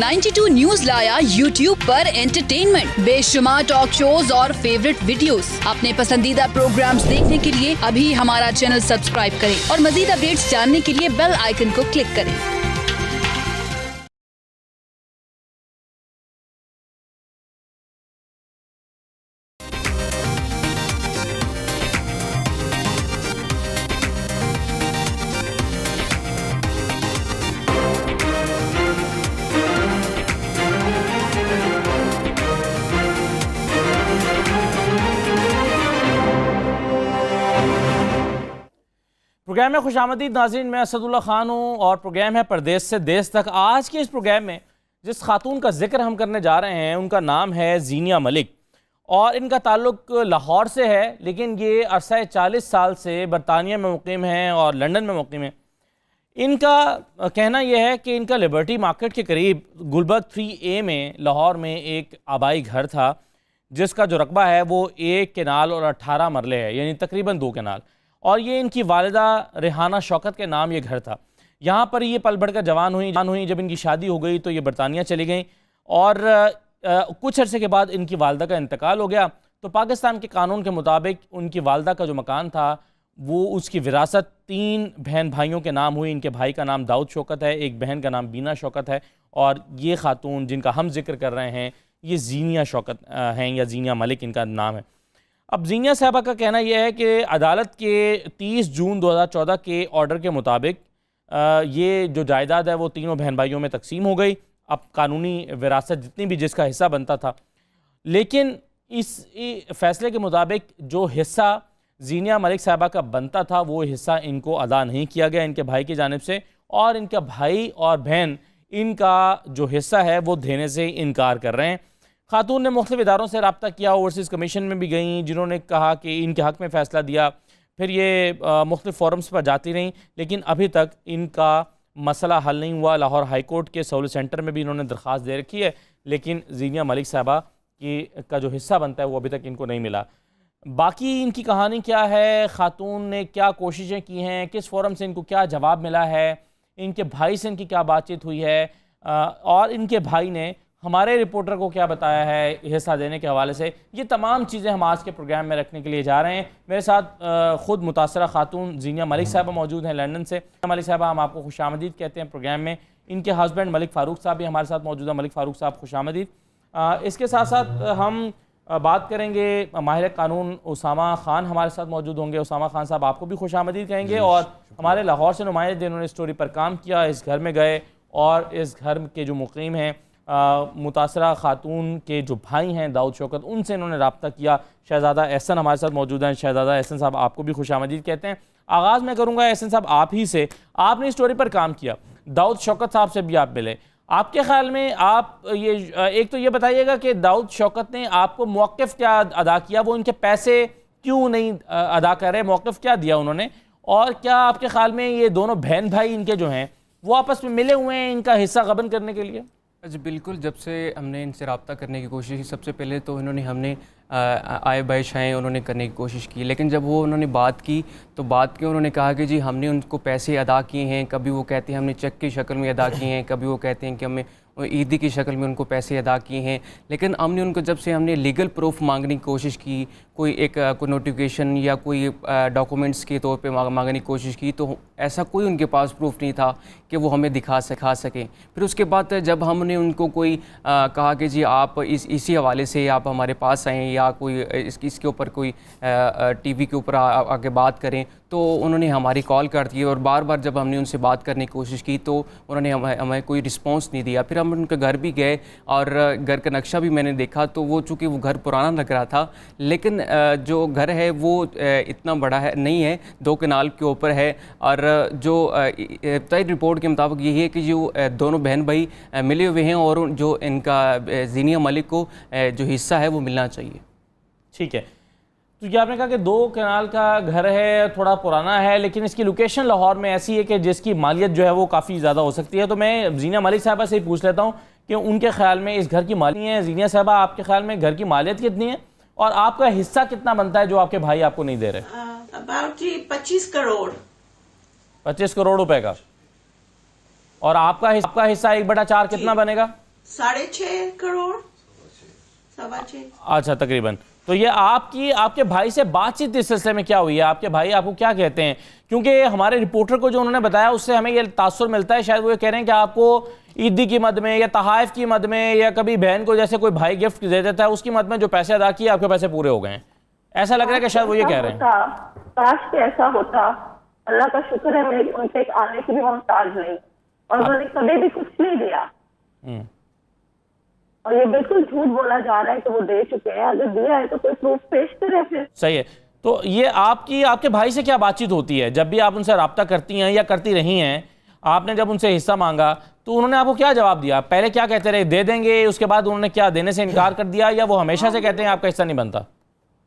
92 news लाया YouTube पर entertainment, बेशुमार टॉक शोज और फेवरेट वीडियोस। अपने पसंदीदा प्रोग्राम्स देखने के लिए अभी हमारा चैनल सब्सक्राइब करें और मजीद अपडेट्स जानने के लिए बेल आइकन को क्लिक करें। प्रोग्राम में खुशामदीद नाज़रीन, मैं असदुल्ला खान हूँ और प्रोग्राम है परदेश से देश तक। आज के इस प्रोग्राम में जिस खातून का जिक्र हम करने जा रहे हैं उनका नाम है ज़ीनिया मलिक और इनका ताल्लुक़ लाहौर से है, लेकिन ये अरसा 40 साल से बरतानिया में मुकीम हैं और लंदन में मुकीम हैं। इनका कहना यह है कि इनका लिबर्टी मार्केट के करीब गुलबर्ग 3A में लाहौर में एक आबाई घर था जिसका जो रकबा है वो 1 केनाल और 18 मरले है, यानी तकरीबन 2 केनाल। और ये इनकी वालिदा रेहाना शौकत के नाम ये घर था। यहाँ पर ये पल बढ़कर जवान हुई। जब इनकी शादी हो गई तो ये बरतानिया चली गई और कुछ अरसे के बाद इनकी वालिदा का इंतकाल हो गया। तो पाकिस्तान के कानून के मुताबिक उनकी वालिदा का जो मकान था वो उसकी विरासत 3 बहन भाइयों के नाम हुई। इनके भाई का नाम दाऊद शौकत है, एक बहन का नाम बीना शौकत है और ये खातून जिनका हम जिक्र कर रहे हैं ये ज़ीनिया शौकत हैं या ज़ीनिया मलिक इनका नाम है। अब ज़ीनिया साहबा का कहना यह है कि अदालत के 30 जून 2014 के ऑर्डर के मुताबिक ये जो जायदाद है वो तीनों बहन भाइयों में तकसीम हो गई। अब कानूनी विरासत जितनी भी जिसका हिस्सा बनता था, लेकिन इस फैसले के मुताबिक जो हिस्सा ज़ीनिया मलिक साहबा का बनता था वो हिस्सा इनको अदा नहीं किया गया इनके भाई की जानिब से, और इनका भाई और बहन इनका जो हिस्सा है वो देने से इनकार कर रहे हैं। खातून ने मुख्तलिफ इदारों से रब्ता किया, ओवरसीज़ कमीशन में भी गई जिन्होंने कहा कि इनके हक़ में फ़ैसला दिया। फिर ये मुख्तलिफ फोरम्स पर जाती रहीं, लेकिन अभी तक इनका मसला हल नहीं हुआ। लाहौर हाई कोर्ट के सहूलत सेंटर में भी इन्होंने दरख्वास्त दे रखी है, लेकिन ज़ीनिया मलिक साहबा का जो हिस्सा बनता है वो अभी तक इनको नहीं मिला। बाकी इनकी कहानी क्या है, खातून ने क्या कोशिशें की हैं, किस फोरम से इनको क्या जवाब मिला है, इनके भाई से इनकी क्या बातचीत हुई है और इनके भाई ने हमारे रिपोर्टर को क्या बताया है हिस्सा देने के हवाले से, ये तमाम चीज़ें हम आज के प्रोग्राम में रखने के लिए जा रहे हैं। मेरे साथ ख़ुद मुतासरा खातून ज़ीनिया मलिक साहबा मौजूद हैं लंदन से। मलिक साहबा, हम आपको खुशामदीद कहते हैं प्रोग्राम में। इनके हस्बैंड मलिक फ़ारूक साहब भी हमारे साथ मौजूद हैं। मलिक फ़ारूक साहब, खुशामदीद। इसके साथ साथ हम बात करेंगे माहिर कानून उसामा खान हमारे साथ मौजूद होंगे। उसामा खान साहब, आपको भी खुशामदीद कहेंगे। और हमारे लाहौर से नुमाइंदे जिन्होंने स्टोरी पर काम किया, इस घर में गए और इस घर के जो मुकीम हैं मुतासरा खातून के जो भाई हैं दाऊद शौकत, उनसे इन्होंने रब्ता किया। शहजादा एहसन हमारे साथ मौजूद हैं। शहजादा एहसन साहब, आपको भी खुशामदीद कहते हैं। आगाज़ मैं करूँगा एहसन साहब आप ही से। आपने इस स्टोरी पर काम किया, दाऊद शौकत साहब से भी आप मिले। आपके ख्याल में आप ये एक तो ये बताइएगा कि दाऊद शौकत ने आपको मौक़िफ़ क्या अदा किया, वो इनके पैसे क्यों नहीं अदा कर रहे, मौक़िफ़ क्या दिया उन्होंने, और क्या आपके ख्याल में ये दोनों बहन भाई इनके जो हैं वो आपस में मिले हुए हैं इनका हिस्सा गबन करने के लिए? जी बिल्कुल, जब से हमने इनसे रब्ता करने की कोशिश की, सबसे पहले तो हमने आय बायशाएँ उन्होंने करने की कोशिश की, लेकिन जब उन्होंने बात की तो उन्होंने कहा कि जी हमने उनको पैसे अदा किए हैं। कभी वो कहते हैं हमने चेक की शक्ल में अदा किए हैं, कभी वो कहते हैं कि हमें ईदी की शक्ल में उनको पैसे अदा किए हैं। लेकिन हमने उनको जब से हमने लीगल प्रूफ मांगने की कोशिश की, कोई नोटिफिकेशन या कोई डॉक्यूमेंट्स के तौर पे मांगने की कोशिश की, तो ऐसा कोई उनके पास प्रूफ नहीं था कि वो हमें दिखा सकें। फिर उसके बाद जब हमने उनको कोई कहा कि जी आप इसी हवाले से आप हमारे पास आएँ या कोई इसके ऊपर कोई टीवी के ऊपर आके बात करें, तो उन्होंने हमारी कॉल कर दी और बार बार जब हमने उनसे बात करने की कोशिश की तो उन्होंने हमें कोई रिस्पांस नहीं दिया। फिर हम उनके घर भी गए और घर का नक्शा भी मैंने देखा, तो वो चूँकि वो घर पुराना लग रहा था, लेकिन जो घर है वो इतना बड़ा है नहीं है, 2 केनाल के ऊपर है। और जो तय रिपोर्ट के मुताबिक यही है कि जो दोनों बहन भाई मिले हुए हैं और जो इनका ज़ीनिया मलिक को जो हिस्सा है वो मिलना चाहिए। ठीक है, तो ये आपने कहा कि 2 केनाल का घर है, थोड़ा पुराना है, लेकिन इसकी लोकेशन लाहौर में ऐसी है कि जिसकी मालियत जो है वो काफ़ी ज़्यादा हो सकती है। तो मैं ज़ीनिया मलिक साहबा से ही पूछ लेता हूँ कि उनके ख्याल में इस घर की मालियत है। ज़ीनिया साहबा, आपके ख्याल में घर की मालियत कितनी है और आपका हिस्सा कितना बनता है जो आपके भाई आपको नहीं दे रहे? अबाउट 25 करोड़। 25 करोड़ रुपए का। और आपका हिस्सा 1/4 कितना बनेगा? 6.5 करोड़, 6.25। अच्छा, तकरीबन। तो ये आपके भाई से बातचीत इस सिलसिले में क्या हुई है? आपके भाई आपको क्या कहते हैं? क्योंकि हमारे रिपोर्टर को जो उन्होंने बताया उससे हमें ये तासुर मिलता है, शायद वो ये कह रहे हैं कि आपको ईदी की मद में या तहाइफ की मद में या कभी बहन को जैसे कोई भाई गिफ्ट दे देता है उसकी मद में जो पैसे अदा किए आपके पैसे पूरे हो गए हैं। ऐसा लग रहा है कि शायद वो ये कह रहे हैं। काश कि ऐसा होता। अल्लाह का शुक्र है मेरे उनसे आने की भी मोहताज नहीं, और उन्होंने कभी भी कुछ नहीं दिया। और ये बिल्कुल झूठ बोला जा रहा है कि वो दे चुके हैं। अगर दिया है तो कोई प्रूफ पेश करे फिर। सही है। तो ये आपके भाई से क्या बातचीत होती है जब भी आप उनसे रब्ता करती हैं या करती रही हैं? आपने जब उनसे हिस्सा मांगा तो उन्होंने आपको क्या जवाब दिया? पहले क्या कहते रहे, दे देंगे, उसके बाद उन्होंने क्या देने से इनकार कर दिया, या वो हमेशा से कहते हैं आपका हिस्सा नहीं बनता?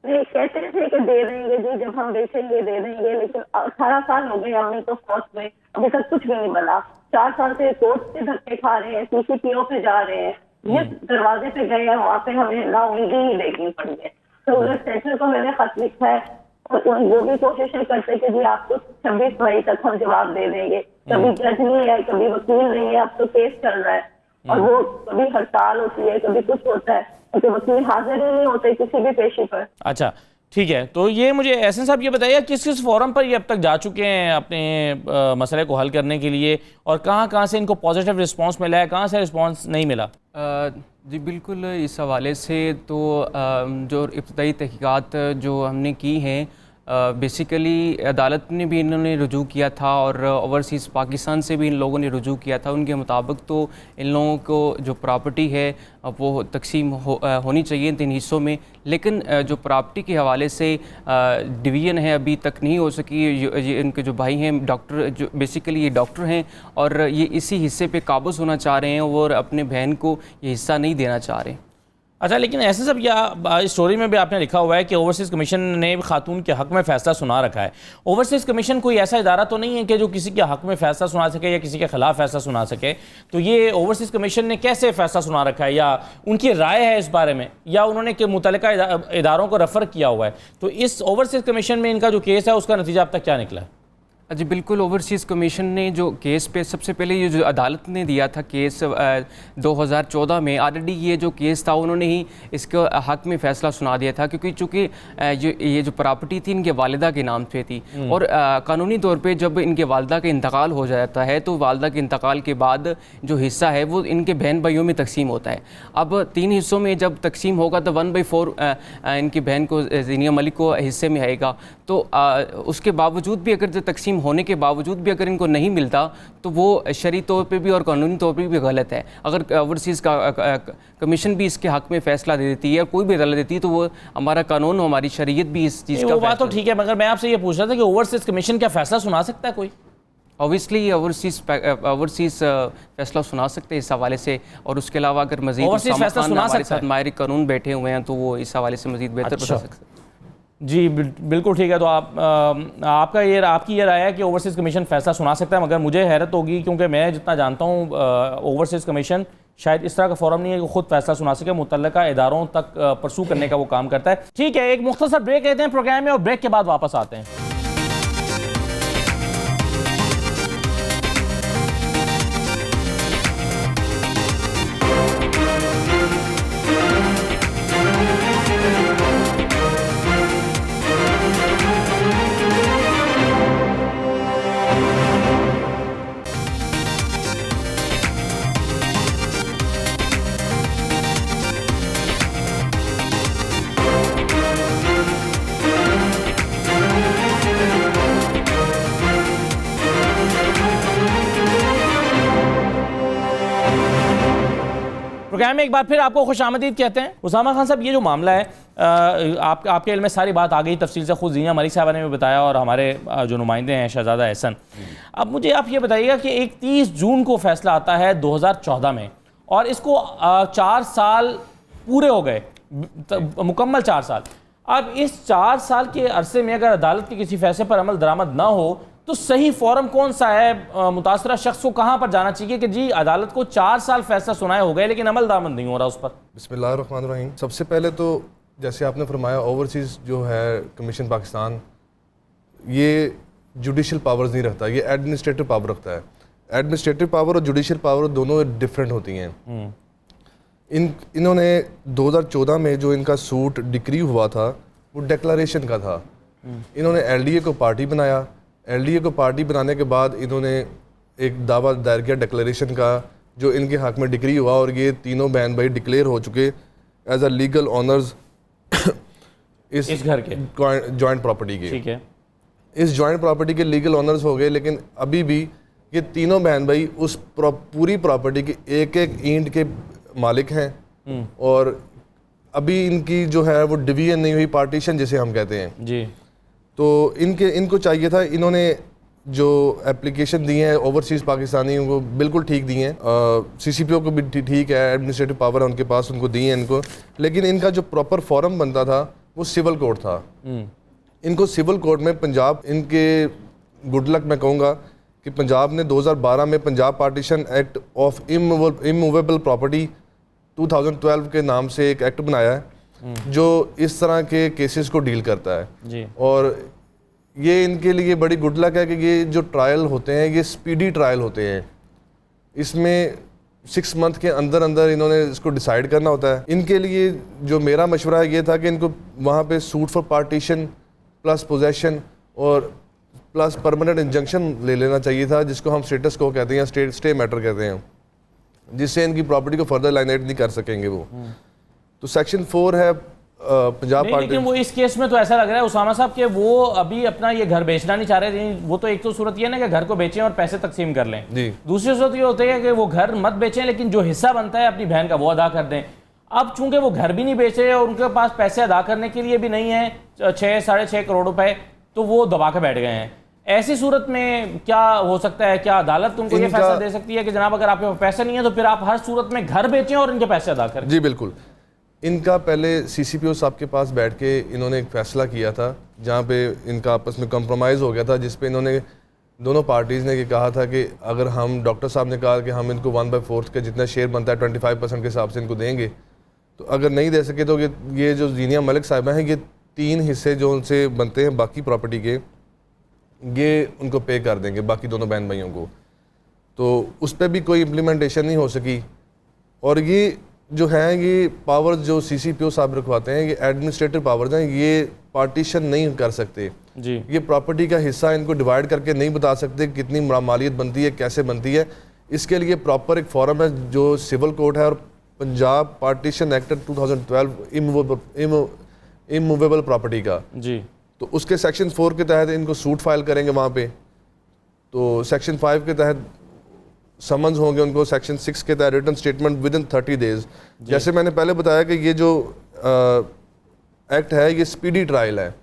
नहीं, कहते थे कि दे देंगे जी, जब हम बेचेंगे दे देंगे, लेकिन 18 साल हो गए हमने तो फौज में, अभी तक कुछ भी नहीं बना। 4 साल से कोर्ट से धक्के खा रहे हैं, CCPO पे जा रहे हैं, जिस दरवाजे पे गए हैं वहाँ पे हमें नाउमीदी ही देखनी पड़ी है। तो उधर सेंटर को मैंने खत लिखा है और वो भी कोशिश करते कि जी आपको 26 मई तक हम जवाब दे देंगे। कभी जज नहीं है, कभी वकील नहीं है, अब तो केस चल रहा है, और वो कभी हड़ताल होती है, कभी कुछ होता है, क्योंकि वकील हाजिर ही नहीं होते किसी भी पेशी पर। अच्छा, ठीक है। तो ये मुझे एहसन साहब ये बताइए किस किस फोरम पर ये अब तक जा चुके हैं अपने मसले को हल करने के लिए, और कहाँ कहाँ से इनको पॉजिटिव रिस्पांस मिला है, कहाँ से रिस्पांस नहीं मिला? जी बिल्कुल, इस हवाले से तो जो इब्तदाई तहकीकात जो हमने की हैं, बेसिकली अदालत ने भी इन्होंने रुजू किया था और ओवरसीज़ पाकिस्तान से भी इन लोगों ने रुजू किया था। उनके मुताबिक तो इन लोगों को जो प्रॉपर्टी है वो तकसीम होनी चाहिए 3 हिस्सों में, लेकिन जो प्रॉपर्टी के हवाले से डिवीज़न है अभी तक नहीं हो सकी। ये इनके जो भाई हैं डॉक्टर, जो बेसिकली ये डॉक्टर हैं, और ये इसी हिस्से पे काबूज़ होना चाह रहे हैं और अपने बहन को ये हिस्सा नहीं देना चाह रहे। अच्छा, लेकिन ऐसे सब या स्टोरी में भी आपने लिखा हुआ है कि ओवरसीज़ कमीशन ने खातून के हक़ में फ़ैसला सुना रखा है। ओवरसीज़ कमीशन कोई ऐसा इदारा तो नहीं है कि जो किसी के हक़ में फ़ैसला सुना सके या किसी के ख़िलाफ़ फ़ैसला सुना सके। तो ये ओवरसीज़ कमीशन ने कैसे फ़ैसला सुना रखा है, या उनकी राय है इस बारे में, या उन्होंने के मुतल्लिका इदारों को रेफ़र किया हुआ है? तो इस ओवरसीज़ कमीशन में इनका जो केस है उसका नतीजा अब तक क्या निकला है? जी बिल्कुल, ओवरसीज़ कमीशन ने जो केस पे सबसे पहले ये जो अदालत ने दिया था केस 2014 में, ऑलरेडी ये जो केस था उन्होंने ही इसके हक़ में फ़ैसला सुना दिया था, क्योंकि चूँकि ये जो प्रॉपर्टी थी इनके वालिदा के नाम पे थी, और कानूनी तौर पे जब इनके वालिदा का इंतकाल हो जाता है तो वालिदा के इंतकाल के बाद जो हिस्सा है वो इनके बहन भाइयों में तकसीम होता है। अब 3 हिस्सों में जब तकसीम होगा तो 1/4 इनकी बहन को, ज़ीनिया मलिक को हिस्से में आएगा। तो उसके बावजूद भी, अगर जो तकसीम होने के बावजूद भी अगर इनको नहीं मिलता तो वो शरई तौर पे भी और कानूनी तौर पे भी गलत है। अगर ओवरसीज़ का कमीशन भी इसके हक़ में फ़ैसला दे देती है या कोई भी अदालत देती है तो वो हमारा कानून, हमारी शरीयत भी इस चीज़ का, वो बात तो ठीक है, मगर मैं आपसे ये पूछ रहा था कि ओवरसीज़ कमीशन क्या फ़ैसला सुना सकता है कोई? ऑब्वियसली ओवरसीज़ फ़ैसला सुना सकते हैं इस हवाले से, और उसके अलावा अगर मज़ीद हमारे साथ माहिर कानून बैठे हुए हैं तो वो इस हवाले से मज़ीद बेहतर बता सकते हैं। जी बिल्कुल ठीक है। तो आपकी ये राय है कि ओवरसीज़ कमीशन फ़ैसला सुना सकता है, मगर मुझे हैरत होगी क्योंकि मैं जितना जानता हूँ ओवरसीज़ कमीशन शायद इस तरह का फोरम नहीं है कि खुद फैसला सुना सके, मुतल्लिका इदारों तक परसू करने का वो काम करता है। ठीक है, एक मुख्तसर ब्रेक लेते हैं प्रोग्राम में और ब्रेक के बाद वापस आते हैं। प्रोग्राम में एक बार फिर आपको खुशामदीद कहते हैं। उसामा खान साहब, ये जो मामला है आपके इल्म में सारी बात आ गई तफसील से, खुद ज़ीनिया मलिक साहबा ने भी बताया और हमारे जो नुमाइंदे हैं शहजादा एहसन। अब मुझे आप ये बताइएगा कि 31 जून को फैसला आता है 2014 में, और इसको 4 साल पूरे हो गए, मुकम्मल 4 साल। अब इस 4 साल के अरसे में अगर अदालत के किसी फैसले पर अमल दरामद ना हो तो सही फोरम कौन सा है? मुतासरा शख्स को कहाँ पर जाना चाहिए कि जी अदालत को 4 साल फैसला सुनाए हो गए लेकिन अमल दरामद नहीं हो रहा उस पर? बिस्मिल्लाहिर्रहमानिर्रहीम। सबसे पहले तो जैसे आपने फरमाया, ओवरसीज़ जो है कमीशन पाकिस्तान, ये जुडिशल पावर्स नहीं रखता, ये एडमिनिस्ट्रेटिव पावर रखता है। एडमिनिस्ट्रेटिव पावर और जुडिशल पावर दोनों डिफरेंट होती हैं। इन्होंने 2014 में जो इनका सूट डिक्री हुआ था वो डिक्लेरेशन का था। इन्होंने एलडीए को पार्टी बनाया, एलडीए को पार्टी बनाने के बाद इन्होंने एक दावा दायर किया डिक्लेरेशन का जो इनके हक में डिक्री हुआ, और ये तीनों बहन भाई डिक्लेयर हो चुके एज अ लीगल ऑनर्स इस घर के जॉइंट प्रॉपर्टी के। ठीक है, इस जॉइंट प्रॉपर्टी के लीगल ऑनर्स हो गए, लेकिन अभी भी ये तीनों बहन भाई उस पूरी प्रॉपर्टी के एक एक ईंट के मालिक हैं, और अभी इनकी जो है वो डिवीजन नहीं हुई, पार्टीशन जिसे हम कहते हैं जी। तो इनको चाहिए था, इन्होंने जो एप्लीकेशन दी है ओवरसीज़ पाकिस्तानियों को बिल्कुल ठीक दी हैं, सीसीपीओ को भी ठीक है, एडमिनिस्ट्रेटिव पावर है उनके पास, उनको दी है इनको, लेकिन इनका जो प्रॉपर फॉरम बनता था वो सिविल कोर्ट था। इनको सिविल कोर्ट में पंजाब, इनके गुड लक मैं कहूँगा कि पंजाब ने 2012 में Punjab partition act of immovable property 2012 के नाम से एक एक्ट बनाया है जो इस तरह के केसेस को डील करता है जी। और ये इनके लिए बड़ी गुड लक है कि ये जो ट्रायल होते हैं ये स्पीडी ट्रायल होते हैं, इसमें 6 मंथ के अंदर अंदर इन्होंने इसको डिसाइड करना होता है। इनके लिए जो मेरा मशवरा ये था कि इनको वहाँ पे suit for partition plus possession और प्लस परमानेंट इंजंक्शन ले लेना चाहिए था, जिसको हम स्टेटस को कहते हैं, स्टे मैटर कहते हैं, जिससे इनकी प्रॉपर्टी को फर्दर लाइनेट नहीं कर सकेंगे वो। तो सेक्शन 4 है पंजाब पार्टी। लेकिन वो इस केस में तो ऐसा लग रहा है उसामा साहब कि वो अभी अपना ये घर बेचना नहीं चाह रहे थे। वो तो एक तो सूरत ये ना कि घर को बेचें और पैसे तकसीम कर लें जी। दूसरी सूरत ये होती है कि वो घर मत बेचें लेकिन जो हिस्सा बनता है अपनी बहन का वो अदा कर दें। अब चूंकि वो घर भी नहीं बेच रहे और उनके पास पैसे अदा करने के लिए भी नहीं है 6-6.5 करोड़ रुपए, तो वो दबा के बैठ गए हैं। ऐसी सूरत में क्या हो सकता है? क्या अदालत उनको ये फैसला दे सकती है कि जनाब अगर आपके पास पैसे नहीं है तो फिर आप हर सूरत में घर बेचें और इनके पैसे अदा करें? जी बिल्कुल। इनका पहले सीसीपीओ साहब के पास बैठ के इन्होंने एक फ़ैसला किया था जहाँ पे इनका आपस में कंप्रोमाइज़ हो गया था, जिस पे इन्होंने दोनों पार्टीज़ ने ये कहा था कि अगर हम, डॉक्टर साहब ने कहा कि हम इनको 1/4 के जितना शेयर बनता है 25% के हिसाब से इनको देंगे, तो अगर नहीं दे सके तो ये जो जीनिया मलिक साहिबा हैं ये 3 हिस्से जो उनसे बनते हैं बाकी प्रॉपर्टी के, ये उनको पे कर देंगे बाकी दोनों बहन भाइयों को। तो उस पर भी कोई इम्प्लीमेंटेशन नहीं हो सकी। और ये जो है ये पावर्स जो सीसीपीओ साहब रखवाते हैं ये एडमिनिस्ट्रेटिव पावर्स हैं, ये पार्टीशन नहीं कर सकते जी। ये प्रॉपर्टी का हिस्सा इनको डिवाइड करके नहीं बता सकते कितनी मालियत बनती है, कैसे बनती है। इसके लिए प्रॉपर एक फॉरम है जो सिविल कोर्ट है और Punjab partition act 2012 immovable property का जी। तो उसके सेक्शन 4 के तहत इनको सूट फाइल करेंगे वहाँ पे। तो सेक्शन 5 के तहत समन्स होंगे उनको, सेक्शन 6 के तहत written statement within 30 days. जैसे मैंने पहले बताया कि ये जो एक्ट है ये स्पीडी ट्रायल है।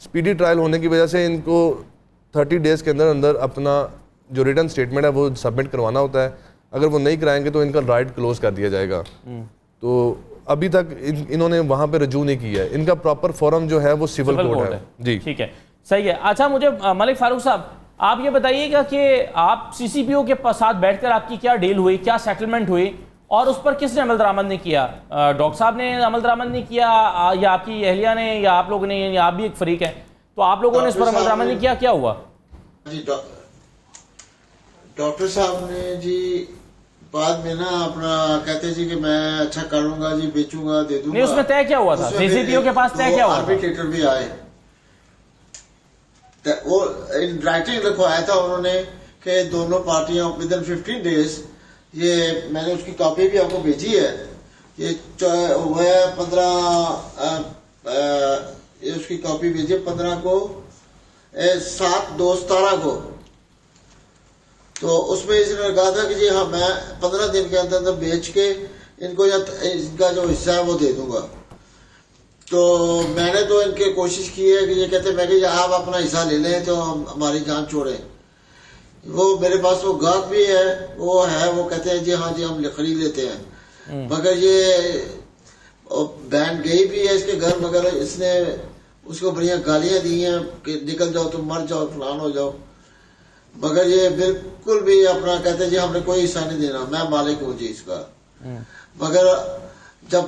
स्पीडी ट्रायल होने की वजह से इनको 30 डेज़ के अंदर अंदर अपना जो रिटन स्टेटमेंट है वो सबमिट करवाना होता है। अगर वो नहीं कराएंगे तो इनका राइट क्लोज कर दिया जाएगा। तो अभी तक इन्होंने वहाँ पे रजू नहीं किया है। इनका प्रॉपर फॉरम जो है वो सिविल कोर्ट है जी। ठीक है, सही है। अच्छा, मुझे मलिक फारूक साहब आप ये बताइएगा कि आप सीसीपीओ के साथ बैठकर आपकी क्या डील हुई, क्या सेटलमेंट हुई और उस पर किसने अमल दरामद नहीं किया? डॉक्टर साहब ने अमल दरामद नहीं किया या आपकी अहलिया ने या आप लोगों ने, या आप भी एक फरीक हैं, तो आप लोगों ने इस पर अमल दरामद नहीं किया, क्या हुआ? जी डॉक्टर साहब ने जी बाद में ना अपना कहते जी कि मैं अच्छा करूंगा जी, बेचूंगा, दे दूंगा। नहीं, उसमें तय क्या हुआ था? सीसीपीओ के पास तय क्या हुआ? आर्बिट्रेटर भी आए, वो इन राइटिंग लिखवाया था उन्होंने कि दोनों पार्टियां विद इन 15 डेज, ये मैंने उसकी कॉपी भी आपको भेजी है, ये हुआ है 15 ये उसकी कॉपी भेजी 15 को 7/2/17 को। तो उसमें इसने कहा था कि जी हाँ मैं 15 दिन के अंदर बेच के इनको इनका जो हिस्सा है वो दे दूंगा। तो मैंने तो इनके कोशिश की है कि ये कहते मैं कि आप अपना हिस्सा ले लें तो हम हमारी जान छोड़ें। वो मेरे पास वो गाहक भी है, वो कहते हैं जी हाँ जी हम खरीद लेते हैं, मगर ये बहन गई भी है इसके घर, मगर इसने उसको बढ़िया गालियां दी हैं कि निकल जाओ तुम, मर जाओ, फलान हो जाओ, मगर ये बिल्कुल भी अपना कहते हैं जी हमने कोई हिस्सा नहीं देना, मैं मालिक हूँ जी इसका। मगर जब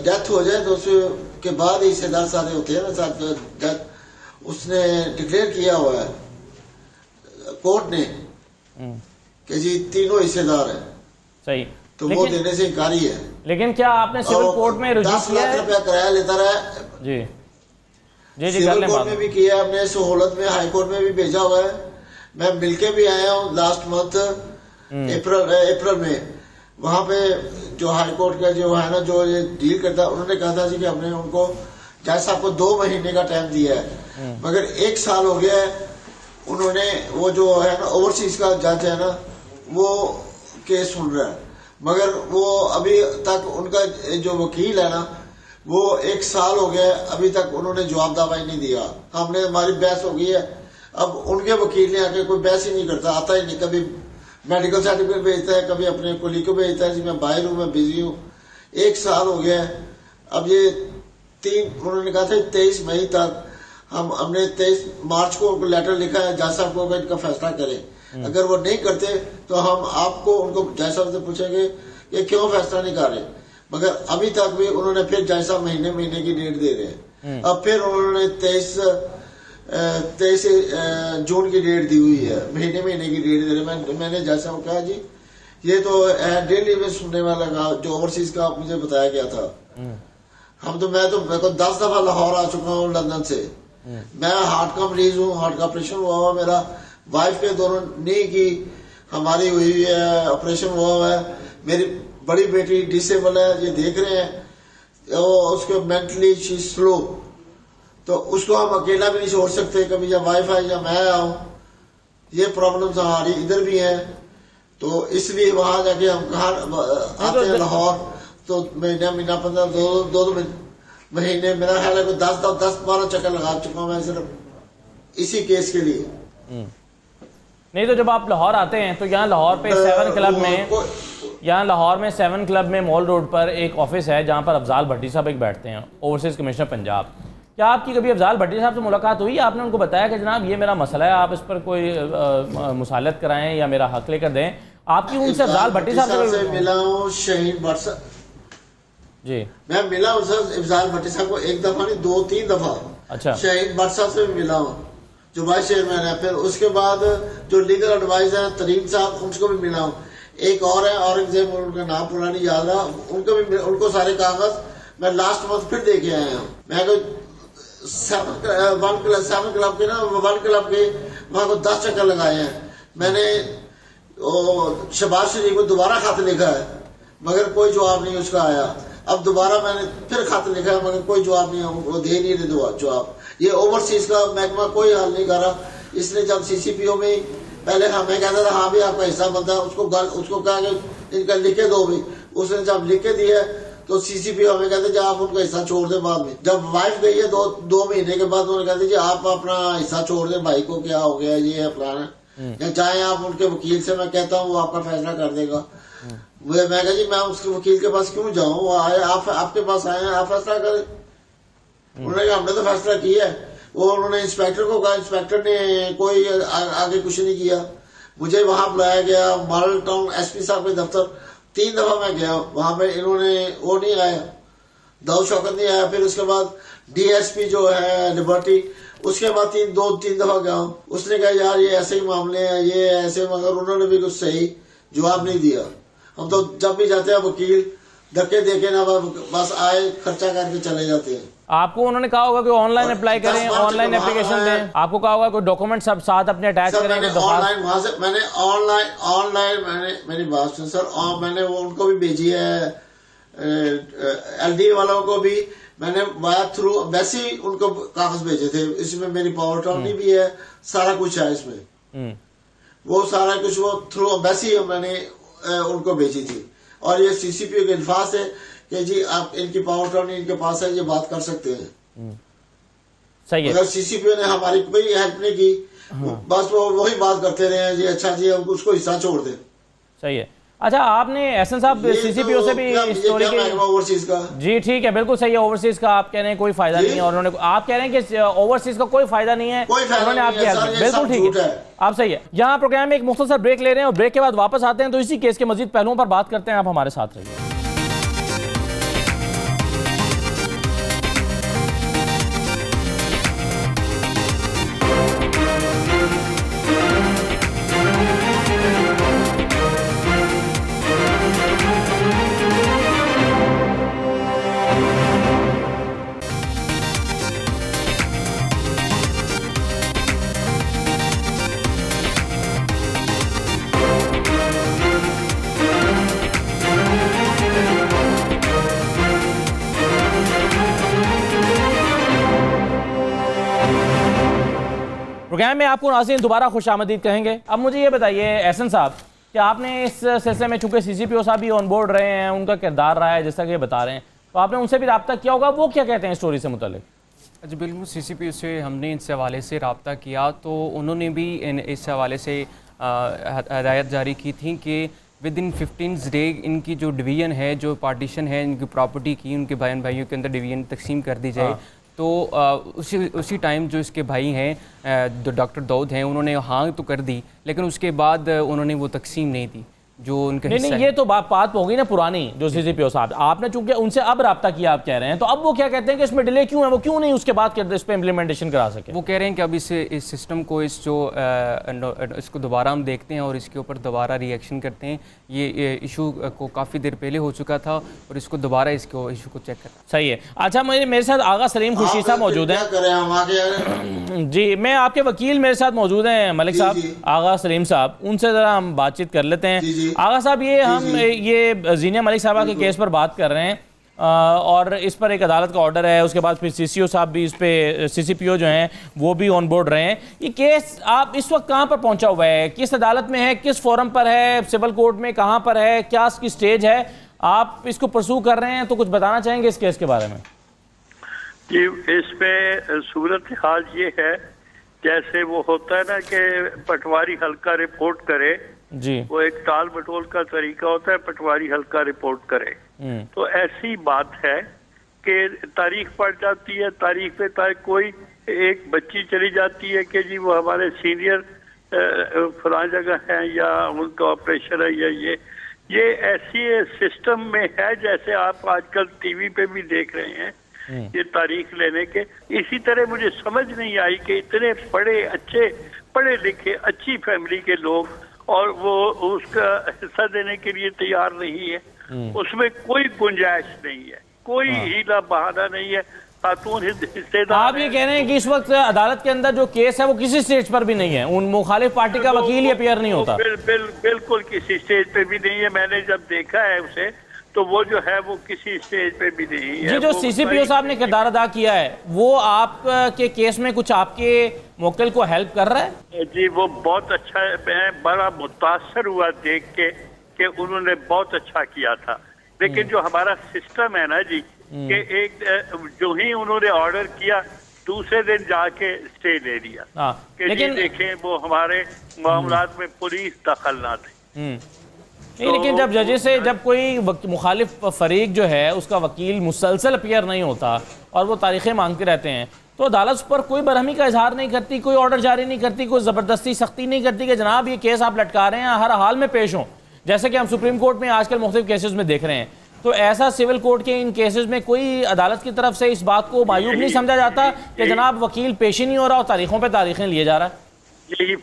डेथ हो जाए तो उसके बाद ही हिस्सेदार सारे होते हैं ना साथ, डेथ उसने डिक्लेयर किया हुआ है कोर्ट ने कि जी तीनों हिस्सेदार हैं। सही। तो वो देने से इनकारी है। लेकिन क्या आपने सिविल कोर्ट में रुजू 10 किया लाख है? रुपया किराया लेता रहा। जी जी जी, कर सिविल लें कोर्ट बात। में भी किया हमने, सहूलत में हाई कोर्ट में भी भेजा हुआ है। मैं मिलके भी आया हूँ लास्ट मंथ अप्रैल में। वहां पे जो हाई कोर्ट का जो है ना, जो ये डील करता है, उन्होंने कहा था जी कि हमने उनको जज साहब को 2 महीने का टाइम दिया है, मगर 1 साल हो गया है। उन्होंने वो जो है ना ओवरसीज का जज है ना, वो केस सुन रहा है, मगर वो अभी तक उनका जो वकील है ना, वो 1 साल हो गया है, अभी तक उन्होंने जवाब दवाई नहीं दिया। हमने हमारी बहस हो गई है, अब उनके वकील ने आके कोई बहस ही नहीं करता, आता ही नहीं। कभी मेडिकल सर्टिफिकेट भेजता है, कभी अपने कुली को भेजता है जी मैं बाहर हूँ, मैं बिजी हूँ। 1 साल हो गया है। अब ये उन्होंने कहा था 23 मई तक, हमने 23 मार्च को उनको लेटर लिखा है जज साहब को इनका फैसला करें। अगर वो नहीं करते तो हम आपको उनको जज साहब से पूछेंगे कि क्यों फैसला नहीं कर रहे, मगर अभी तक भी उन्होंने फिर जज साहब महीने की डेट दे रहे हैं। अब फिर उन्होंने 23 जून की डेट दी हुई है, महीने की डेट दे रहे। मैंने जज साहब को कहा जी ये तो डेली में सुनने वाला का जो ओवरसीज का मुझे बताया गया था। मैं तो 10 दफा लाहौर आ चुका हूँ लंदन से। मैं हार्ट का मरीज हूँ, हार्ट का ऑपरेशन हुआ हुआ मेरा, वाइफ के दोनों नी की हमारी हुई है, ऑपरेशन हुआ है। मेरी बड़ी बेटी डिसेबल है, ये देख रहे हैं, उसको मेंटली शी स्लो, तो उसको हम अकेला भी नहीं छोड़ सकते, कभी या वाइफ है या मैं आऊं। ये प्रॉब्लम्स हमारी इधर भी है, तो इसलिए वहां जाके हम कहा आते हैं लाहौर, तो महीना 15 दो महीने मेरा ख्याल है 10-12 चक्कर लगा चुका हूं मैं सिर्फ इसी केस के लिए। नहीं तो जब आप लाहौर आते हैं तो यहाँ लाहौर पे 7 क्लब में, यहाँ लाहौर में 7 क्लब में मॉल रोड पर एक ऑफिस है जहाँ पर अफजाल भट्टी साहब एक बैठते हैं, ओवरसीज कमिश्नर पंजाब। क्या आपकी कभी अफजाल भट्टी साहब से मुलाकात हुई? आपने उनको बताया कि जनाब ये मेरा मसला है, आप इस पर कोई मुसालत कराएं या मेरा हक लेकर दें? आपकी उनसे अफजाल भट्टी साहब से मिला हूँ, शहीद भट्ट जी, मैं मिला हूँ सर अफजाल भट्टी साहब को 1 दफा नहीं 2-3 दफा। अच्छा, शहीद भट्ट साहब से भी मिला हूँ जो वाइस चेयरमैन है। फिर उसके बाद जो लीगल एडवाइजर है तरीन साहब, उनको भी मिला हूँ। एक और है औरंगजेब, उनका नाम पूरा नहीं याद रहा, उनको सारे कागज मैं लास्ट मंथ फिर देके आया हूँ। मैं 7 क्लब के ना 1 क्लब के वहां को 10 चक्कर लगाए हैं। मैंने शहबाज शरीफ को दोबारा खत लिखा है, मगर कोई जवाब नहीं उसका आया। अब दोबारा मैंने फिर खत लिखा है, मगर कोई जवाब नहीं, वो दे नहीं रहे जवाब। ये ओवरसीज का महकमा कोई हल नहीं कर रहा। इसने जब सीसीपीओ में पहले हमें कहता था हाँ भी आपका हिस्सा बनता है, उसको कहा कि इनका लिखे दो भी, उसने जब लिखे दिया तो सीसीपीओ हमें कहते जी आप उनका हिस्सा छोड़ दें। बाद में जब वाइफ गई है 2 महीने के बाद उन्होंने कहते जी आप अपना हिस्सा छोड़ दें, भाई को क्या हो गया, ये है प्लान है, या चाहे आप उनके वकील से, मैं कहता हूँ वो आपका फैसला कर देगा। मैं कहा जी मैं उसके वकील के पास क्यों जाऊँ, वो आए आपके पास आए हैं, आप फैसला करें। उन्होंने कहा हमने तो फैसला किया है। वो उन्होंने इंस्पेक्टर को कहा, इंस्पेक्टर ने कोई आगे कुछ नहीं किया। मुझे वहां बुलाया गया मॉडल टाउन एसपी साहब के दफ्तर, 3 दफा मैं गया वहां पे, इन्होंने वो नहीं आया, दाऊद शौकत नहीं आया। फिर उसके बाद डीएसपी जो है लिबर्टी, उसके बाद 2-3 दफा गया। उसने कहा यार ये ऐसे ही मामले हैं, ये ऐसे, मगर उन्होंने भी कुछ सही जवाब नहीं दिया। हम तो जब भी जाते हैं वकील धक्के देके ना बस आए खर्चा करके चले जाते हैं। आपको उन्होंने कहा होगा कि ऑनलाइन अप्लाई करें, ऑनलाइन एप्लीकेशन दें, आपको कहा होगा कोई डॉक्यूमेंट सब साथ अपने अटैच करें। ऑनलाइन वहां से मैंने ऑनलाइन मेरी बात सुन सर, मैंने वो उनको भी भेजी है, एलडी वालों को भी मैंने वाया थ्रू वैसे ही उनको कागज भेजे थे। इसमें मेरी पावर अटॉर्नी भी है, सारा कुछ है इसमें, वो सारा कुछ वो थ्रू वैसे ही मैंने उनको भेजी थी। और ये सीसीपीओ के अल्फाज है कि जी आप इनकी पावर अटॉर्नी इनके पास है, ये बात कर सकते हैं। सही है। अगर सीसीपीओ ने हमारी कोई हेल्प नहीं की, बस वो वही बात करते रहे जी अच्छा जी अब उसको हिस्सा छोड़ दे। सही है। अच्छा आपने एहसन साहब सीसीपीओ से भी स्टोरी की ओवरसीज का जी ठीक है, बिल्कुल सही है। ओवरसीज का आप कह रहे हैं कोई फायदा नहीं है, और उन्होंने आप कह रहे हैं कि ओवरसीज का कोई फायदा नहीं है, उन्होंने आपकी हेल्प की, बिल्कुल ठीक है, आप सही है। यहाँ प्रोग्राम में एक मुख्तसर ब्रेक ले रहे हैं और ब्रेक के बाद वापस आते हैं तो इसी केस के मजीद पहलुओं पर बात करते हैं। आप हमारे साथ रहिए। प्रोग्राम में आपको नाज़रीन दोबारा खुशामदीद कहेंगे। अब मुझे ये बताइए एहसन साहब कि आपने इस सिलसिले में चूँकि CCPO साहब भी ऑन बोर्ड रहे हैं, उनका किरदार रहा है जैसा कि ये बता रहे हैं, तो आपने उनसे भी रब्ता किया होगा, वो क्या कहते हैं स्टोरी से मुतल्लिक? जी बिल्कुल, CCPO से हमने इस हवाले से रब्ता किया तो उन्होंने भी इस हवाले से हदायत जारी की थी कि विद इन 15 डे इनकी जो डिवीज़न है, जो पार्टीशन है इनकी प्रॉपर्टी की, उनके भाइयों के अंदर डिवीज़न तकसीम कर दी जाए। तो उसी टाइम जो इसके भाई हैं डॉक्टर दाऊद हैं, उन्होंने हाँ तो कर दी, लेकिन उसके बाद उन्होंने वो तकसीम नहीं दी जो उनका नहीं, ये तो बात हो गई ना पुरानी, जो CCPO साहब, आपने चूंकि उनसे अब रब्ता किया, आप कह रहे हैं, तो अब वो क्या कहते हैं कि इसमें डिले क्यों है, वो क्यों नहीं उसके बाद इस पे इम्प्लीमेंटेशन करा सके? वो कह रहे हैं कि अब इस सिस्टम को इसको दोबारा हम देखते हैं और इसके ऊपर दोबारा रिएक्शन करते हैं। ये इशू को काफ़ी देर पहले हो चुका था और इसको दोबारा इशू को चेक करते हैं। सही है। अच्छा, मेरे साथ आगा सलीम खुर्शीद साहब मौजूद हैं। जी, मैं आपके वकील मेरे साथ मौजूद हैं मलिक साहब, आगा सलीम साहब, उनसे ज़रा हम बातचीत कर लेते हैं। आगा साहब, ये जीनिया मलिक साहबा के केस पर बात कर रहे हैं और इस पर एक अदालत का ऑर्डर है, उसके बाद फिर CCO साहब भी इस पे, CCPO जो हैं वो भी ऑन बोर्ड रहे हैं। ये केस आप इस वक्त कहाँ पर पहुंचा हुआ है, किस अदालत में है, किस फोरम पर है, सिविल कोर्ट में कहाँ पर है, क्या इसकी स्टेज है, आप इसको परसू कर रहे हैं, तो कुछ बताना चाहेंगे इस केस के बारे में? जी, इसमें सूरत हाल ये है जैसे वो होता है ना कि पटवारी हल्का रिपोर्ट करे जी, वो एक टाल मटोल का तरीका होता है, पटवारी हल्का रिपोर्ट करे। तो ऐसी बात है कि तारीख पड़ जाती है, तारीख पे तारीख कोई एक बच्ची चली जाती है कि जी वो हमारे सीनियर फलां जगह है या उनका ऑपरेशन है या ये ऐसी सिस्टम में है जैसे आप आजकल टीवी पे भी देख रहे हैं ये तारीख लेने के। इसी तरह मुझे समझ नहीं आई कि इतने पढ़े लिखे अच्छी फैमिली के लोग और वो उसका हिस्सा देने के लिए तैयार नहीं है, उसमें कोई गुंजाइश नहीं है, कोई हीला बहाना नहीं है। खातून हिस्सेदार, आप ये कह रहे हैं कि इस वक्त अदालत के अंदर जो केस है वो किसी स्टेज पर भी नहीं है, उन मुखालिफ पार्टी का वकील ही अपीयर नहीं होता? बिल्कुल किसी स्टेज पे भी नहीं है। मैंने जब देखा है उसे तो वो जो है वो किसी स्टेज पे भी नहीं है। जी, जो CCPO साहब ने किरदार अदा किया है वो आप के केस में कुछ आपके मुवक्किल को हेल्प कर रहा है? जी, वो बहुत अच्छा है, मैं बड़ा मुतासर हुआ देख के कि उन्होंने बहुत अच्छा किया था। लेकिन जो हमारा सिस्टम है ना जी, कि एक जो ही उन्होंने ऑर्डर किया दूसरे दिन जाके स्टे ले लिया कि लेकिन देखें वो हमारे मामलात में पुलिस दखल ना थे। नहीं, लेकिन जब जजेस से जब कोई मुखालिफ फरीक जो है उसका वकील मुसलसल अपीयर नहीं होता और वो तारीखें मांगते रहते हैं, तो अदालत पर कोई बरहमी का इजहार नहीं करती, कोई ऑर्डर जारी नहीं करती, कोई ज़बरदस्ती सख्ती नहीं करती कि जनाब ये केस आप लटका रहे हैं, हर हाल में पेश हों, जैसे कि हम सुप्रीम कोर्ट में आजकल मुख्तलिफ केसेस में देख रहे हैं। तो ऐसा सिविल कोर्ट के इन केसेस में कोई अदालत की तरफ से इस बात को मायूब नहीं समझा जाता कि जनाब वकील पेश ही नहीं हो रहा और तारीखों पर तारीखें लिए जा रहा है? यही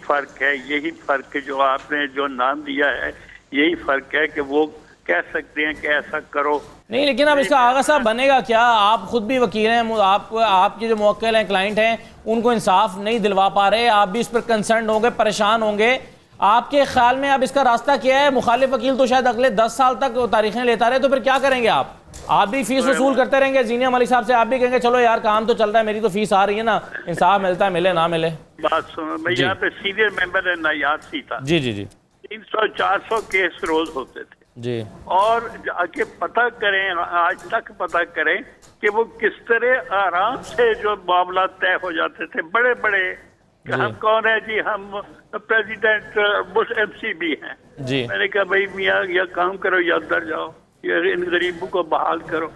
फ़र्क है जो आपने जो नाम दिया है, यही फ़र्क है कि वो कह सकते हैं कि ऐसा करो। नहीं, लेकिन अब इसका आगा साहब बनेगा क्या? आप खुद भी वकील हैं, आपके जो मुवक्किल हैं, क्लाइंट हैं, उनको इंसाफ नहीं दिलवा पा रहे, आप भी इस पर कंसर्न होंगे, परेशान होंगे। आपके ख्याल में अब इसका रास्ता क्या है? मुखालिफ वकील तो शायद अगले 10 साल तक तारीखें लेता रहे, तो फिर क्या करेंगे आप? आप भी फीस वसूल करते रहेंगे जीनिया मलिक साहब से, आप भी कहेंगे चलो यार काम तो चल रहा है, मेरी तो फीस आ रही है ना, इंसाफ मिलता है, मिले ना मिले। बात सुनो, मैं यहाँ पे सीनियर मेंबर है नायाब सी था। जी 300-400 केस रोज होते थे जी, और जाके पता करें, आज तक पता करें कि वो किस तरह आराम से जो मामला तय हो जाते थे। बड़े बड़े हम कौन है जी, हम प्रेसिडेंट बुश MC भी हैं जी। मैंने कहा भाई मियाँ या काम करो या अंदर जाओ या इन गरीबों को बहाल करो।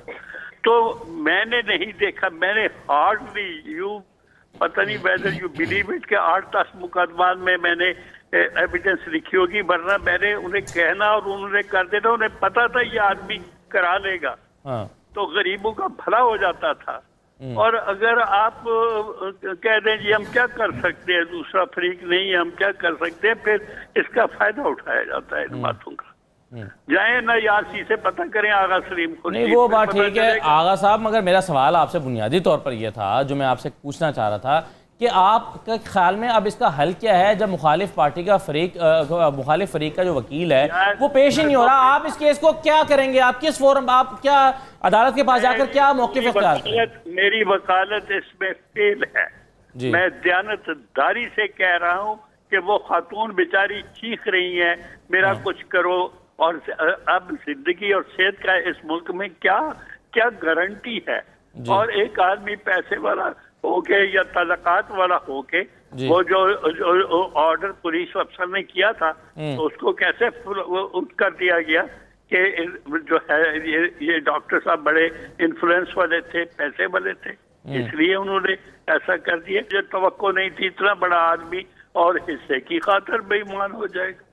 तो मैंने नहीं देखा, मैंने हार्डली पता नहीं वेदर यू बिलीव इट के 8-10 मुकदमा में मैंने एविडेंस लिखी होगी, वरना मैंने उन्हें कहना और उन्होंने कर देना, उन्हें पता था ये आदमी करा लेगा। तो गरीबों का भला हो जाता था। और अगर आप कह दें जी हम क्या कर सकते हैं, दूसरा फरीक नहीं है, हम क्या कर सकते हैं, फिर इसका फायदा उठाया जाता है इन बातों का। जाए ना यासी से पता करें आगा सलीम को। नहीं, वो बात ठीक है आगा साहब, मगर मेरा सवाल आपसे बुनियादी तौर पर यह था, जो मैं आपसे पूछना चाह रहा था कि आपके ख्याल में अब इसका हल क्या है जब मुखालिफ पार्टी का मुखालिफ फरीक का जो वकील है वो पेश ही नहीं हो रहा? आप इस केस को क्या करेंगे? आप किस फोरम, आप क्या अदालत के पास जाकर क्या मौक़िफ़ इख्तियार करेंगे? मेरी वकालत इसमें फेल है, जी। मैं दयानतदारी से कह रहा हूँ कि वो खातून बेचारी चीख रही है मेरा कुछ करो। और अब जिंदगी और सेहत का इस मुल्क में क्या क्या गारंटी है। और एक आदमी पैसे वाला होके या तलकात वाला होके वो जो ऑर्डर पुलिस अफसर ने किया था तो उसको कैसे कर दिया गया कि जो है ये डॉक्टर साहब बड़े इन्फ्लुएंस वाले थे, पैसे वाले थे, इसलिए उन्होंने ऐसा कर दिया। जो तवक्को नहीं थी इतना बड़ा आदमी और हिस्से की खातिर बेईमान हो जाएगा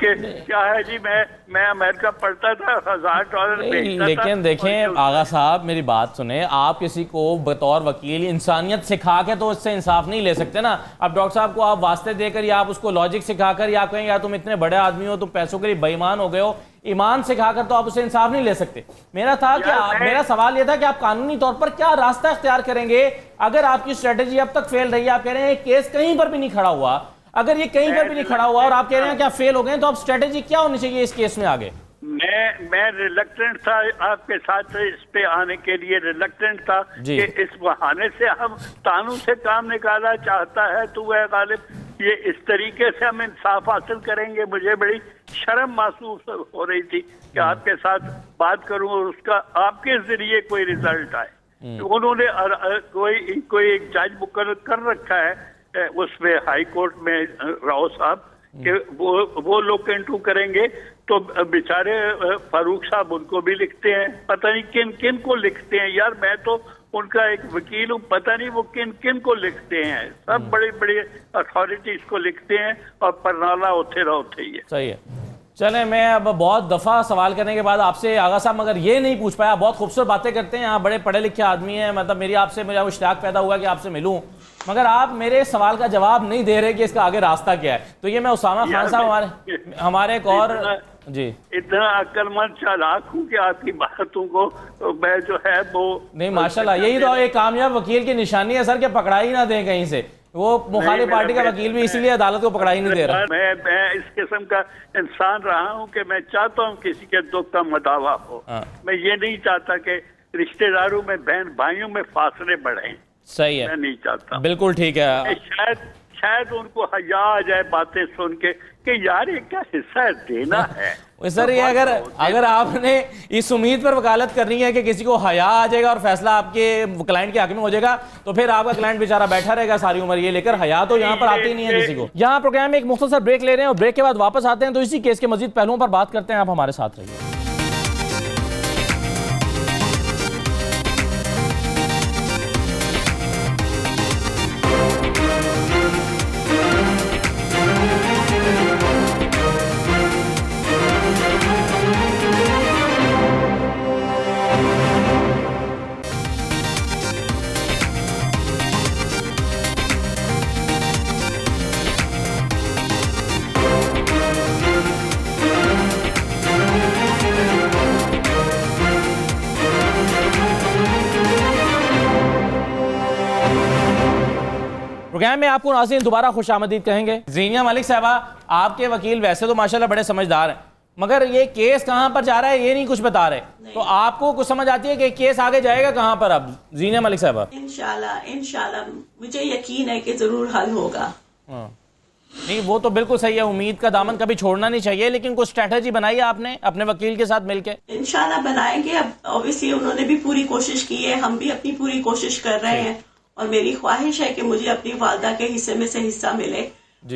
कि क्या है जी। मैं अमेरिका पढ़ता था, $1000 भेजता था। लेकिन देखें आगा साहब, मेरी बात सुने, आप किसी को बतौर वकील इंसानियत सिखा के तो इससे इंसाफ नहीं ले सकते ना। अब डॉक्टर साहब को आप वास्ते देकर या आप उसको लॉजिक सिखाकर या आप कहें या तुम इतने बड़े आदमी हो, तुम पैसों के लिए बेईमान हो गए हो, ईमान सिखाकर तो आप उसे इंसाफ नहीं ले सकते। मेरा सवाल यह था कि आप कानूनी तौर पर क्या रास्ता इख्तियार करेंगे अगर आपकी स्ट्रेटेजी अब तक फेल रही है। आप कह रहे हैं केस कहीं पर भी नहीं खड़ा हुआ, अगर ये कहीं पर भी नहीं खड़ा हुआ और आप कह रहे हैं कि आप फेल हो गए, तो आप स्ट्रेटेजी क्या होनी चाहिए इस केस में आगे? मैं रिलक्टेंट था आपके साथ इस पे आने के लिए, रिलक्टेंट था कि इस बहाने से हम तानू से काम निकाला चाहता है तो वह गालिब, ये इस तरीके से हम इंसाफ हासिल करेंगे। मुझे बड़ी शर्म महसूस हो रही थी कि आपके साथ बात करूं और उसका आपके जरिए कोई रिजल्ट आए। तो उन्होंने कोई एक जज मुकर्रर कर रखा है उसमें हाई कोर्ट में राव साहब कि वो लोग इंटू करेंगे, तो बेचारे फारूक साहब उनको भी लिखते हैं, पता नहीं किन किन को लिखते हैं यार। मैं तो उनका एक वकील हूँ, पता नहीं वो किन किन को लिखते हैं। सब बड़े बड़े अथॉरिटीज को लिखते हैं और परनाला होते ही है। सही है। चले, मैं अब बहुत दफ़ा सवाल करने के बाद आपसे आगा साहब मगर ये नहीं पूछ पाया, बहुत खूबसूरत बातें करते हैं, आप बड़े पढ़े लिखे आदमी हैं, मतलब मेरी आपसे मुझे इश्तियाक पैदा हुआ कि आपसे मिलूं, मगर आप मेरे सवाल का जवाब नहीं दे रहे कि इसका आगे रास्ता क्या है। तो ये मैं उसामा खान साहब हमारे एक और जी इतना अक्लमंद चालाक हूँ कि आपकी बातों को तो मैं जो है वो नहीं, माशाल्लाह, यही तो एक कामयाब वकील की निशानी है सर, कि पकड़ा ही ना दें कहीं से। वो मुखालिफ पार्टी का वकील भी इसीलिए अदालत को पकड़ा ही नहीं दे रहा। मैं इस किस्म का इंसान रहा हूँ कि मैं चाहता हूँ किसी के दुख का मदावा हो। मैं ये नहीं चाहता कि रिश्तेदारों में, बहन भाइयों में फासले बढ़े। सही है, मैं नहीं चाहता। बिल्कुल ठीक है। शायद उनको हया आ जाए बातें सुन के कि यार ये क्या हिस्सा देना है। सर ये अगर आपने इस उम्मीद पर वकालत करनी है कि किसी को हया आ जाएगा और फैसला आपके क्लाइंट के हक में हो जाएगा, तो फिर आपका क्लाइंट बेचारा बैठा रहेगा सारी उम्र ये लेकर। हया तो यहाँ पर आती नहीं है किसी को। यहाँ प्रोग्राम में एक मुख्तसर ब्रेक ले रहे हैं और ब्रेक के बाद वापस आते हैं, तो इसी केस के मजीद पहलुओं पर बात करते हैं। आप हमारे साथ रहिए। प्रोग्राम में आपको नाज़रीन दोबारा खुशामदीद कहेंगे। ज़ीनिया मलिक साहबा, आपके वकील वैसे तो माशाल्लाह बड़े समझदार हैं, मगर ये केस कहां पर जा रहा है ये नहीं कुछ बता रहे, तो आपको कुछ समझ आती है कि केस आगे जाएगा कहां पर? अब ज़ीनिया मलिक साहबा, इंशाल्लाह मुझे यकीन है कि जरूर हल होगा। नहीं, वो तो बिल्कुल सही है, उम्मीद का दामन कभी छोड़ना नहीं चाहिए, लेकिन कुछ स्ट्रेटजी बनाई है आपने अपने वकील के साथ मिलकर? इंशाल्लाह बनाएंगे। अब ऑब्वियसली उन्होंने भी पूरी कोशिश की है, हम भी अपनी पूरी कोशिश कर रहे हैं, और मेरी ख्वाहिश है कि मुझे अपनी वालदा के हिस्से में से हिस्सा मिले।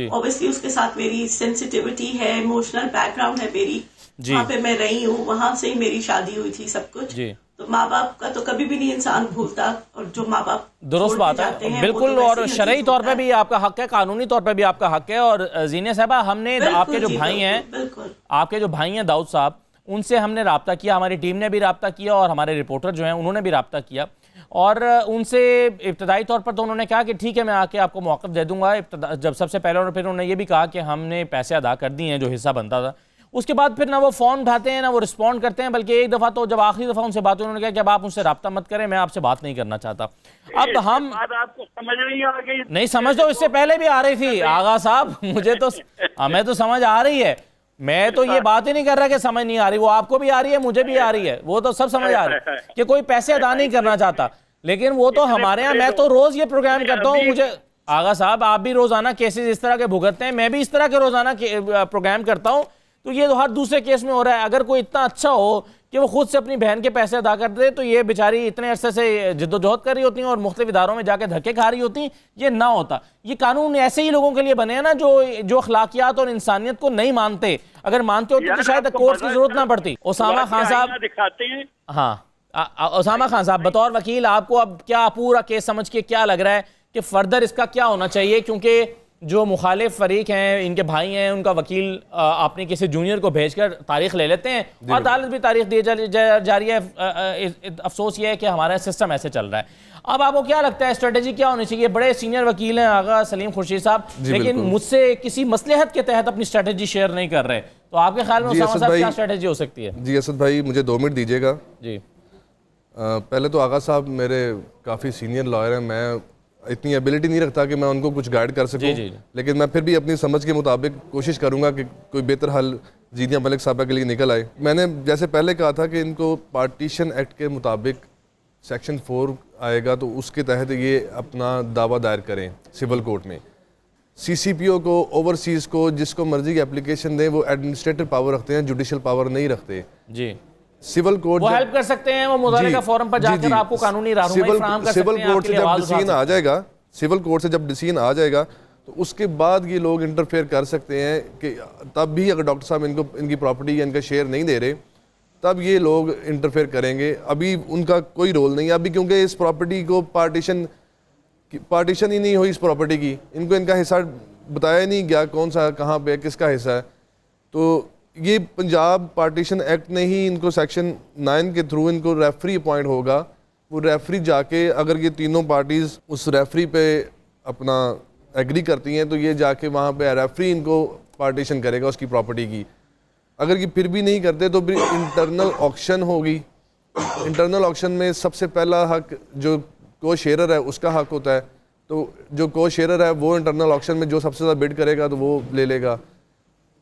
ऑब्वियसली उसके साथ मेरी सेंसिटिविटी है, इमोशनल बैकग्राउंड है मेरी, वहाँ पे मैं रही हूँ, वहां से ही मेरी शादी हुई थी सब कुछ। तो माँ बाप का तो कभी भी नहीं इंसान भूलता, और जो माँ बाप दुरुस्त बात है बिल्कुल, और शरई तौर पे भी आपका हक है, कानूनी तौर पे भी आपका हक है। और ज़ीनिया साहबा, हमने आपके जो भाई हैं, आपके जो भाई हैं दाऊद साहब, उनसे हमने रब्ता किया, हमारी टीम ने भी रब्ता किया और हमारे रिपोर्टर जो हैं उन्होंने भी रब्ता किया, और उनसे इब्तदाई तौर पर तो उन्होंने कहा कि ठीक है मैं आके आपको मौक़िफ़ दे दूंगा जब सबसे पहले, और फिर उन्होंने ये भी कहा कि हमने पैसे अदा कर दिए हैं जो हिस्सा बनता था। उसके बाद फिर ना वो फ़ोन उठाते हैं ना वो रिस्पॉन्ड करते हैं, बल्कि एक दफ़ा तो जब आखिरी दफ़ा उनसे बात हुई उन्होंने कहा कि अब आप मुझसे रब्ता मत करें, मैं आपसे बात नहीं करना चाहता। अब हम आपको समझ नहीं आ गई? नहीं समझ, तो इससे पहले भी आ रही थी आगा साहब, मुझे तो हमें तो समझ आ रही है, मैं तो ये बात ही नहीं कर रहा कि समझ नहीं आ रही, वो आपको भी आ रही है, मुझे भी आ रही है, वो तो सब समझ आ रही है कि कोई पैसे अदा नहीं करना चाहता। लेकिन वो तो हमारे यहाँ, मैं तो रोज ये प्रोग्राम करता हूँ, मुझे आगा साहब आप भी रोजाना केसेस इस तरह के भुगतते हैं, मैं भी इस तरह के रोजाना प्रोग्राम करता हूँ, तो ये तो हर दूसरे केस में हो रहा है। अगर कोई इतना अच्छा हो कि वो खुद से अपनी बहन के पैसे अदा कर दे, तो ये बेचारी इतने अरसे से जिद्दोजहद कर रही होती हैं और मुख्तलिफ इदारों में जाके धक्के खा रही होती, ये ना होता। ये कानून ऐसे ही लोगों के लिए बने हैं ना जो अखलाकियात और इंसानियत को नहीं मानते। अगर मानते होते तो शायद कोर्ट की जरूरत ना पड़ती। उसामा खान साहब दिखाते हैं। हाँ, उसामा खान साहब बतौर वकील आपको अब क्या पूरा केस समझ के क्या लग रहा है कि फर्दर इसका क्या होना चाहिए? क्योंकि जो मुखालिफ फरीक हैं, इनके भाई हैं, उनका वकील आपने किसी जूनियर को भेजकर तारीख ले लेते हैं और अदालत भी तारीख दी जा रही है। अफसोस ये है कि हमारा सिस्टम ऐसे चल रहा है। अब आपको क्या लगता है स्ट्रेटेजी क्या होनी चाहिए? बड़े सीनियर वकील हैं आगा सलीम खुर्शीद साहब, लेकिन मुझसे किसी मसलहत के तहत अपनी स्ट्रेटेजी शेयर नहीं कर रहे, तो आपके ख्याल में उसामा साहब क्या स्ट्रेटेजी हो सकती है? जी असद भाई, मुझे 2 मिनट दीजिएगा। जी पहले तो आगा साहब मेरे काफ़ी सीनियर लॉयर हैं, मैं इतनी एबिलिटी नहीं रखता कि मैं उनको कुछ गाइड कर सकूं, लेकिन मैं फिर भी अपनी समझ के मुताबिक कोशिश करूंगा कि कोई बेहतर हल जीनिया मलिक साहबा के लिए निकल आए। मैंने जैसे पहले कहा था कि इनको पार्टीशन एक्ट के मुताबिक सेक्शन 4 आएगा, तो उसके तहत ये अपना दावा दायर करें सिविल कोर्ट में। CCPO को, ओवरसीज़ को, जिसको मर्जी की एप्लीकेशन दें, वो एडमिनिस्ट्रेटिव पावर रखते हैं, जुडिशल पावर नहीं रखते। जी, सिविल कोर्ट वो हेल्प कर सकते हैं, वो मुदारे का फॉरम पर जाकर आपको कानूनी राहनुमाई फराहम कर सकते हैं। सिविल कोर्ट से जब डिसीजन आ जाएगा, सिविल कोर्ट से जब डिसीजन आ जाएगा, तो उसके बाद ये लोग इंटरफेयर कर सकते हैं कि तब भी अगर डॉक्टर साहब इनको इनकी प्रॉपर्टी या इनका शेयर नहीं दे रहे, तब ये लोग इंटरफेयर करेंगे। अभी उनका कोई रोल नहीं है अभी, क्योंकि इस प्रॉपर्टी को पार्टीशन ही नहीं हुई इस प्रॉपर्टी की, इनको इनका हिस्सा बताया नहीं गया कौन सा कहाँ पे किसका हिस्सा है। तो ये पंजाब पार्टीशन एक्ट ने ही इनको सेक्शन 9 के थ्रू इनको रेफरी अपॉइंट होगा। वो रेफरी जाके, अगर ये तीनों पार्टीज़ उस रेफरी पे अपना एग्री करती हैं, तो ये जाके वहाँ पे रेफरी इनको पार्टीशन करेगा उसकी प्रॉपर्टी की। अगर ये फिर भी नहीं करते तो फिर इंटरनल ऑक्शन होगी। इंटरनल ऑक्शन में सबसे पहला हक जो को शेयरर है उसका हक होता है, तो जो को शेयरर है वो इंटरनल ऑक्शन में जो सबसे ज़्यादा बिड करेगा तो वो ले लेगा।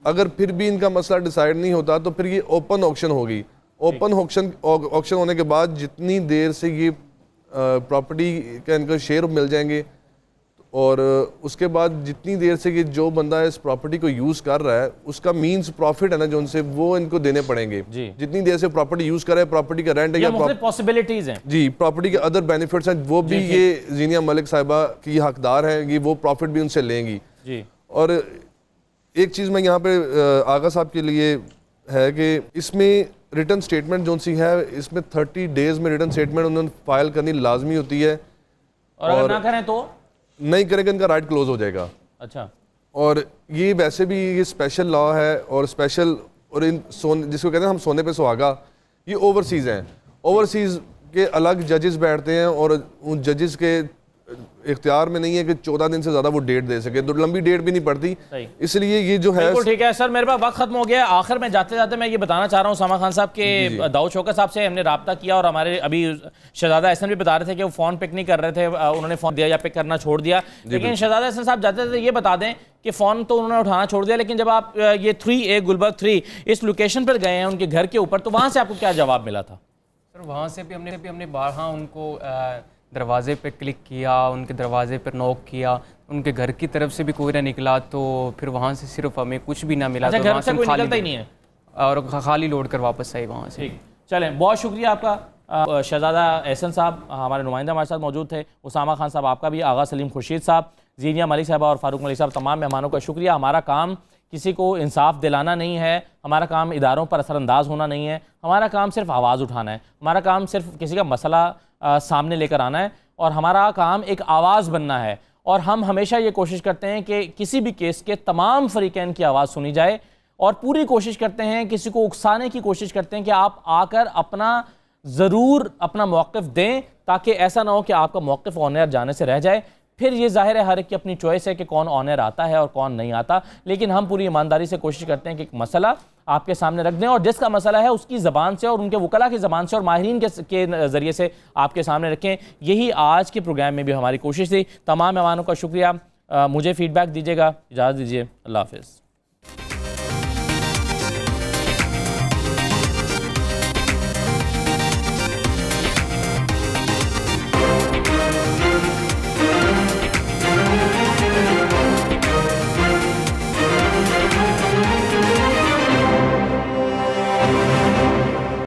अगर फिर भी इनका मसला डिसाइड नहीं होता तो फिर ये ओपन ऑक्शन होगी। ओपन ऑक्शन होने के बाद जितनी देर से ये प्रॉपर्टी का इनको शेयर मिल जाएंगे, और उसके बाद जितनी देर से ये जो बंदा इस प्रॉपर्टी को यूज़ कर रहा है उसका मीन्स प्रॉफिट है ना जो उनसे, वो इनको देने पड़ेंगे। जितनी देर से प्रॉपर्टी यूज़ कर रहा है, प्रॉपर्टी का रेंट है या पॉसिबिलिटीज हैं जी, प्रॉपर्टी के अदर बेनिफिट्स हैं, वो भी ये जीनिया मलिक साहिबा की हकदार हैं, ये वो प्रॉफिट भी उनसे लेंगी जी। और एक चीज़ मैं यहाँ पे आगा साहब के लिए है कि इसमें रिटर्न स्टेटमेंट जो सी है, इसमें 30 डेज में रिटर्न स्टेटमेंट उन्होंने फाइल करनी लाजमी होती है, और अगर ना करें तो नहीं करेंगे इनका राइट क्लोज हो जाएगा। अच्छा, और ये वैसे भी ये स्पेशल लॉ है, और स्पेशल और इन जिसको कहते हैं हम सोने पे सुहागा, ये ओवरसीज़ हैं। ओवरसीज़ के अलग जजेस बैठते हैं, और उन जजेस के इख्तियार में नहीं है कि 14 दिन से ज़्यादा वो डेट दे सके, तो लंबी डेट भी नहीं पड़ती, इसलिए ये जो है। बिल्कुल ठीक है सर, मेरे पास वक्त खत्म हो गया। आखिर में जाते जाते मैं ये बताना चाह रहा हूँ उसामा खान साहब के दाऊद शौकत साहब से हमने रब्ता किया, और हमारे अभी शहजादा एहसन भी बता रहे थे कि वो फ़ोन पिक नहीं कर रहे थे, उन्होंने फ़ोन दिया या पिक करना छोड़ दिया। लेकिन शहजादा एहसन साहब जाते जाते ये बता दें कि फ़ोन तो उन्होंने उठाना छोड़ दिया, लेकिन जब आप ये 3A गुलबर्ग 3 इस लोकेशन पर गए हैं उनके घर के ऊपर, तो वहाँ से आपको क्या जवाब मिला था? सर वहाँ से भी हमने बारहा उनको दरवाज़े पे क्लिक किया, उनके दरवाज़े पर नॉक किया, उनके घर की तरफ से भी कोई ना निकला, तो फिर वहाँ से सिर्फ हमें कुछ भी ना मिला। तो घर से कोई निकलता ही नहीं है, और खाली लौट कर वापस आए वहाँ से। चलें, बहुत शुक्रिया आपका। शहजादा एहसन साहब हमारे नुमाइंदा हमारे साथ मौजूद थे, उसामा खान साहब आपका भी, आगा सलीम खुर्शीद साहब, जीनिया मलिक साहबा और फारूक मलिक साहब, तमाम मेहमानों का शुक्रिया। हमारा काम किसी को इंसाफ दिलाना नहीं है, हमारा काम इदारों पर असरअंदाज होना नहीं है, हमारा काम सिर्फ आवाज़ उठाना है, हमारा काम सिर्फ किसी का मसला सामने लेकर आना है, और हमारा काम एक आवाज़ बनना है। और हम हमेशा ये कोशिश करते हैं कि किसी भी केस के तमाम फरीकैन की आवाज़ सुनी जाए, और पूरी कोशिश करते हैं, किसी को उकसाने की कोशिश करते हैं कि आप आकर अपना ज़रूर अपना मौक़िफ़ दें, ताकि ऐसा ना हो कि आपका मौक़िफ़ ऑन एयर जाने से रह जाए। फिर ये ज़ाहिर है हर एक की अपनी चॉइस है कि कौन ऑन एयर आता है और कौन नहीं आता, लेकिन हम पूरी ईमानदारी से कोशिश करते हैं कि एक मसला आपके सामने रख दें, और जिसका मसला है उसकी ज़बान से और उनके वकला की ज़बान से और माहिरीन के ज़रिए से आपके सामने रखें। यही आज के प्रोग्राम में भी हमारी कोशिश थी। तमाम मेहमानों का शुक्रिया। मुझे फ़ीडबैक दीजिएगा। इजाज़त दीजिए। अल्लाह हाफ़िज़।